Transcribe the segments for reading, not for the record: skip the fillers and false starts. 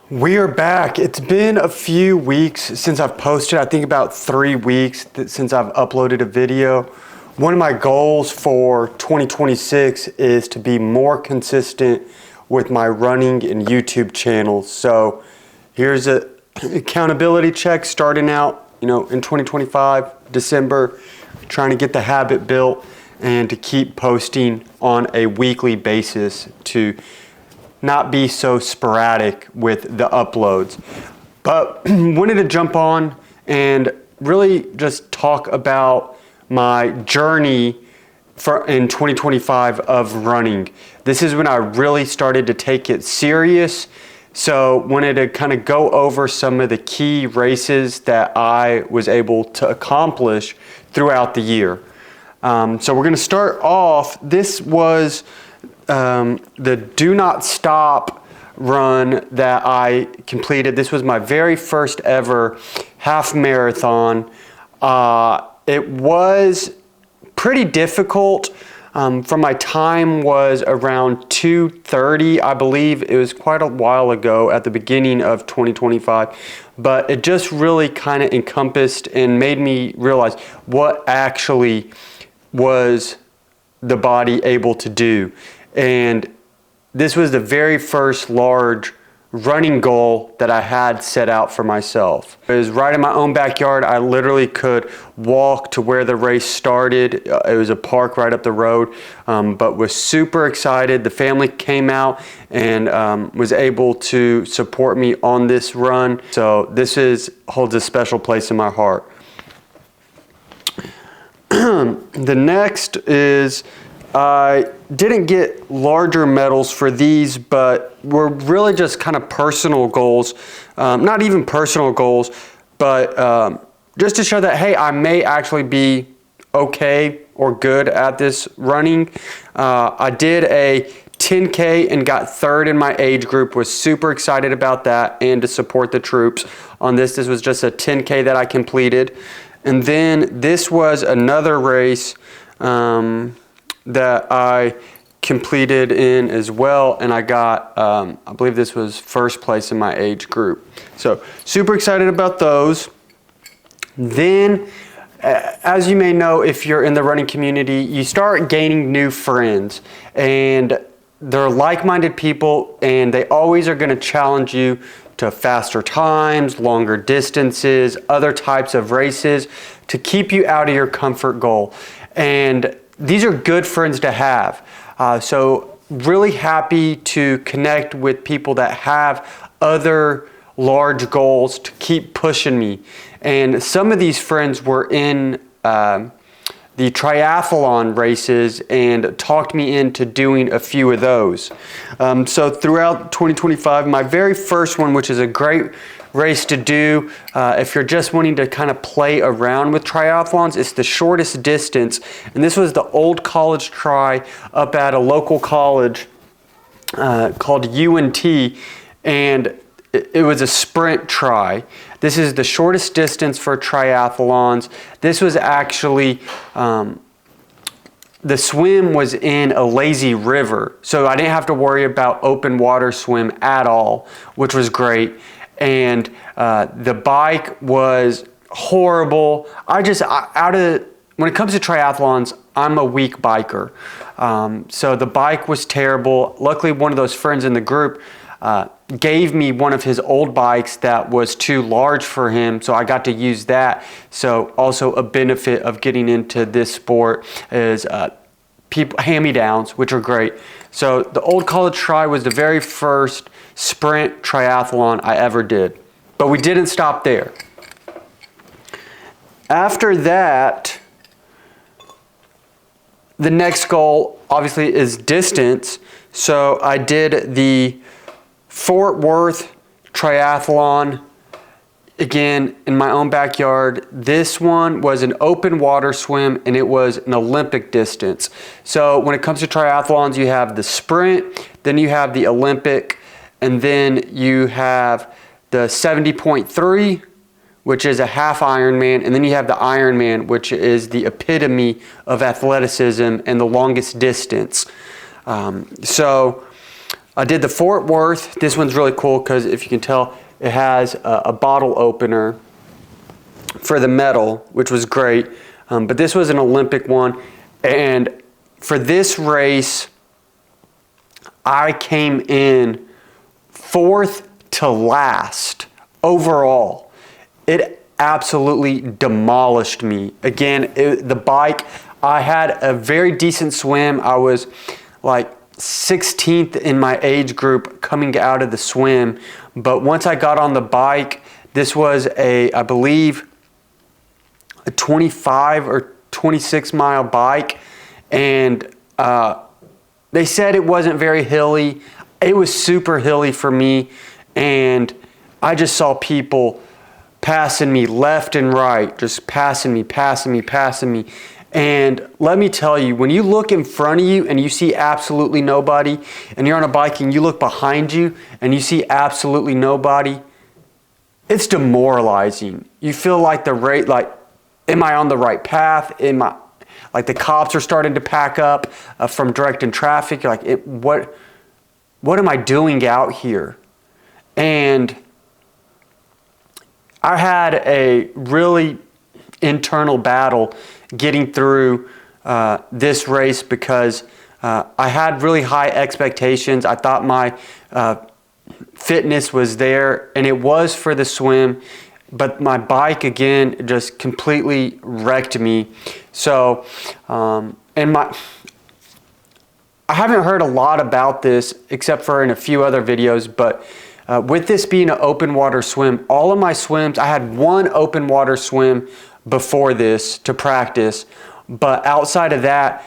We are back. It's been a few weeks since I've posted, I think about 3 weeks since I've uploaded a video. One of my goals for 2026 is to be more consistent with my running and YouTube channels. So here's a accountability check starting out, in 2025, December, trying to get the habit built and to keep posting on a weekly basis to not be so sporadic with the uploads. But wanted to jump on and really just talk about my journey in 2025 of running. This is when I really started to take it serious. So wanted to kind of go over some of the key races that I was able to accomplish throughout the year. So we're going to start off. This was the Do Not Stop run that I completed. This was my very first ever half marathon. It was pretty difficult. From my time was around 2:30, I believe. It was quite a while ago at the beginning of 2025, but it just really kind of encompassed and made me realize what actually was the body able to do. And this was the very first large running goal that I had set out for myself. It was right in my own backyard. I literally could walk to where the race started. It was a park right up the road, but was super excited. The family came out and was able to support me on this run. So this holds a special place in my heart. The next is I didn't get larger medals for these, but were really just kind of personal goals. Not even personal goals, but just to show that, hey, I may actually be okay or good at this running. I did a 10K and got third in my age group, was super excited about that and to support the troops on this. This was just a 10K that I completed. And then this was another race that I completed in as well, and I got, I believe this was first place in my age group. So super excited about those. Then, as you may know, if you're in the running community, you start gaining new friends, and they're like-minded people, and they always are going to challenge you to faster times, longer distances, other types of races to keep you out of your comfort goal. And these are good friends to have. So really happy to connect with people that have other large goals to keep pushing me. And some of these friends were in the triathlon races and talked me into doing a few of those. So throughout 2025, my very first one, which is a great race to do if you're just wanting to kind of play around with triathlons, it's the shortest distance. And this was the Old College Tri up at a local college called UNT, and it was a sprint tri. This is the shortest distance for triathlons. This was actually, the swim was in a lazy river, so I didn't have to worry about open water swim at all, which was great. And the bike was horrible. When it comes to triathlons, I'm a weak biker. So the bike was terrible. Luckily, one of those friends in the group gave me one of his old bikes that was too large for him, so I got to use that. So also a benefit of getting into this sport is hand-me-downs, which are great. So the Old College Tri was the very first sprint triathlon I ever did, but we didn't stop there. After that, the next goal obviously is distance. So I did the Fort Worth triathlon, again, in my own backyard. This one was an open water swim, and it was an Olympic distance. So when it comes to triathlons, you have the sprint, then you have the Olympic, and then you have the 70.3, which is a half Ironman, and then you have the Ironman, which is the epitome of athleticism and the longest distance. So I did the Fort Worth. This one's really cool because if you can tell, it has a bottle opener for the medal, which was great. But this was an Olympic one. And for this race, I came in 4th to last overall. It absolutely demolished me. Again, the bike, I had a very decent swim. I was like 16th in my age group coming out of the swim. But once I got on the bike, this was I believe, a 25 or 26 mile bike. And they said it wasn't very hilly. It was super hilly for me. And I just saw people passing me left and right, just passing me. And let me tell you, when you look in front of you and you see absolutely nobody, and you're on a bike and you look behind you and you see absolutely nobody, it's demoralizing. You feel like am I on the right path? Like the cops are starting to pack up from directing traffic. You're like, what am I doing out here? And I had a really internal battle getting through this race because I had really high expectations. I thought my fitness was there, and it was for the swim, but my bike again just completely wrecked me. So, I haven't heard a lot about this except for in a few other videos, but with this being an open water swim, all of my swims, I had one open water swim before this to practice, but outside of that,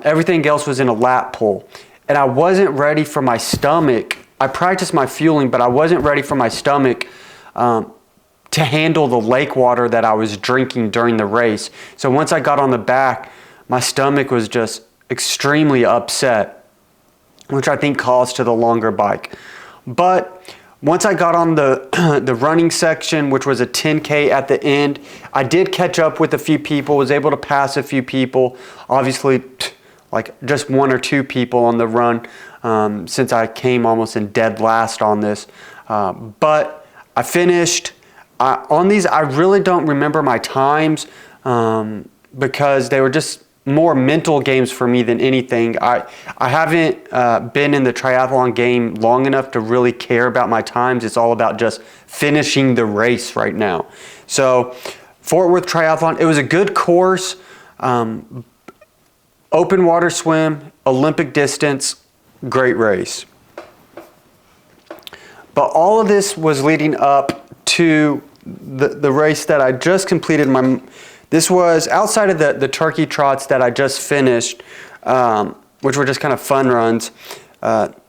everything else was in a lap pool. And I wasn't ready for my stomach. I practiced my fueling, but I wasn't ready for my stomach to handle the lake water that I was drinking during the race. So once I got on the back, my stomach was just extremely upset, which I think caused to the longer bike. But once I got on the running section, which was a 10K at the end, I did catch up with a few people, was able to pass a few people. Obviously, like just 1 or 2 people on the run, since I came almost in dead last on this. But I finished. On these, I really don't remember my times because they were just more mental games for me than anything. I haven't been in the triathlon game long enough to really care about my times. It's all about just finishing the race right now. So Fort Worth Triathlon, it was a good course. Open water swim, Olympic distance, great race. But all of this was leading up to the race that I just completed. This was outside of the turkey trots that I just finished, which were just kind of fun runs.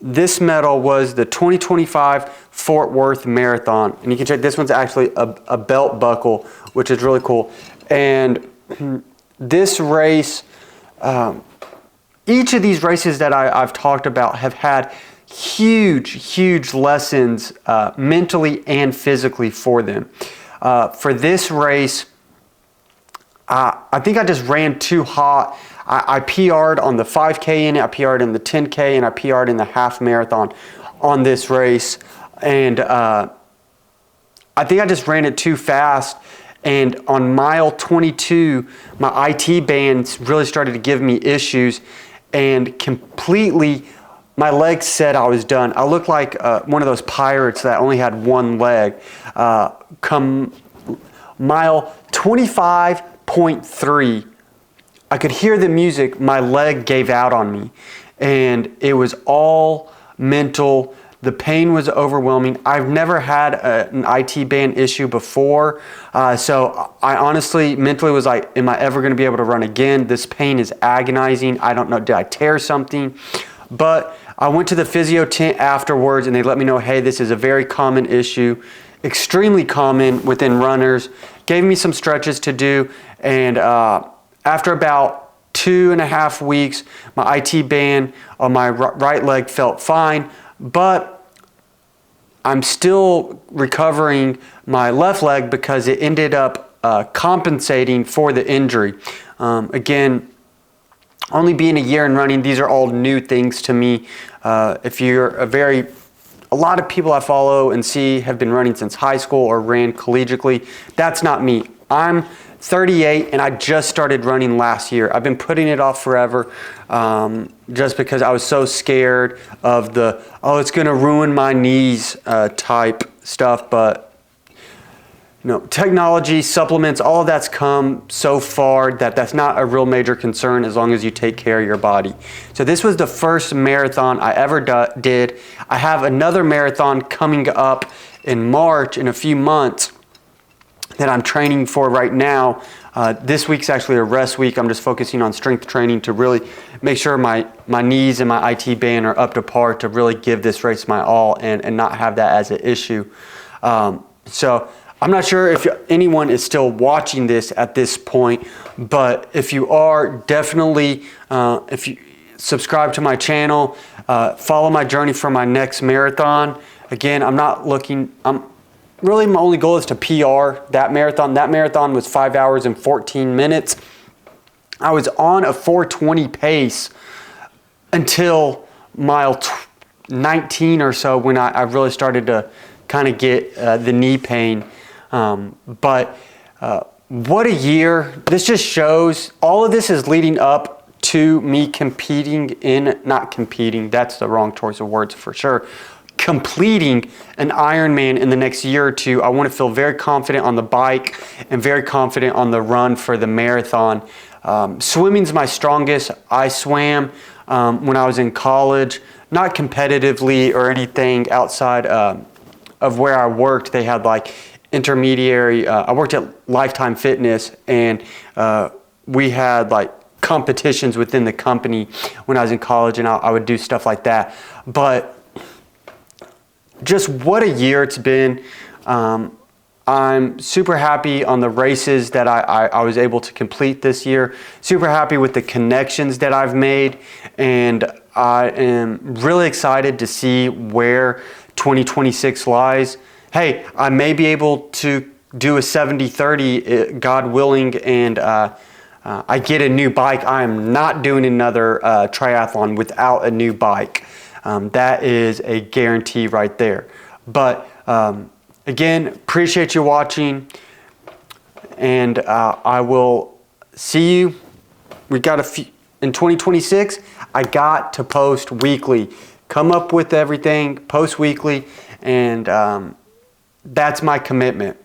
This medal was the 2025 Fort Worth Marathon. And you can check, this one's actually a belt buckle, which is really cool. And this race, each of these races that I've talked about have had huge lessons mentally and physically for them. For this race, I think I just ran too hot. I PR'd on the 5K in it, I PR'd in the 10K, and I PR'd in the half marathon on this race. And I think I just ran it too fast. And on mile 22, my IT band really started to give me issues, and completely, my legs said I was done. I looked like one of those pirates that only had one leg. Come mile 25.3, I could hear the music, my leg gave out on me. And it was all mental. The pain was overwhelming. I've never had an IT band issue before. So I honestly, mentally was like, am I ever gonna be able to run again? This pain is agonizing. I don't know, did I tear something? But I went to the physio tent afterwards and they let me know, hey, this is a very common issue, extremely common within runners. Gave me some stretches to do. And after about 2.5 weeks, my IT band on my right leg felt fine, but I'm still recovering my left leg because it ended up compensating for the injury. Again, only being a year in running, these are all new things to me. If you're a lot of people I follow and see have been running since high school or ran collegiately. That's not me. I'm 38 and I just started running last year. I've been putting it off forever just because I was so scared of the, oh, it's gonna ruin my knees type stuff. But technology, supplements, all of that's come so far that that's not a real major concern as long as you take care of your body. So this was the first marathon I ever did. I have another marathon coming up in March in a few months that I'm training for right now. This week's actually a rest week. I'm just focusing on strength training to really make sure my knees and my IT band are up to par to really give this race my all and not have that as an issue. So I'm not sure if anyone is still watching this at this point, but if you are, definitely, if you subscribe to my channel, follow my journey for my next marathon. Again, really my only goal is to PR that marathon. That marathon was 5 hours and 14 minutes. I was on a 4:20 pace until mile 19 or so when I really started to kind of get the knee pain. But what a year. This just shows all of this is leading up to me not competing, that's the wrong choice of words for sure, completing an Ironman in the next year or two. I want to feel very confident on the bike and very confident on the run for the marathon. Swimming's my strongest. I swam when I was in college, not competitively or anything outside of where I worked. They had like intermediary, I worked at Lifetime Fitness, and we had like competitions within the company when I was in college, and I would do stuff like that. But just what a year it's been. I'm super happy on the races that I was able to complete this year. Super happy with the connections that I've made, and I am really excited to see where 2026 lies. Hey, I may be able to do a 70-30, God willing, and I get a new bike. I am not doing another triathlon without a new bike. That is a guarantee right there. But again, appreciate you watching, and I will see you. We got a few in 2026. I got to post weekly. Come up with everything, post weekly, and that's my commitment.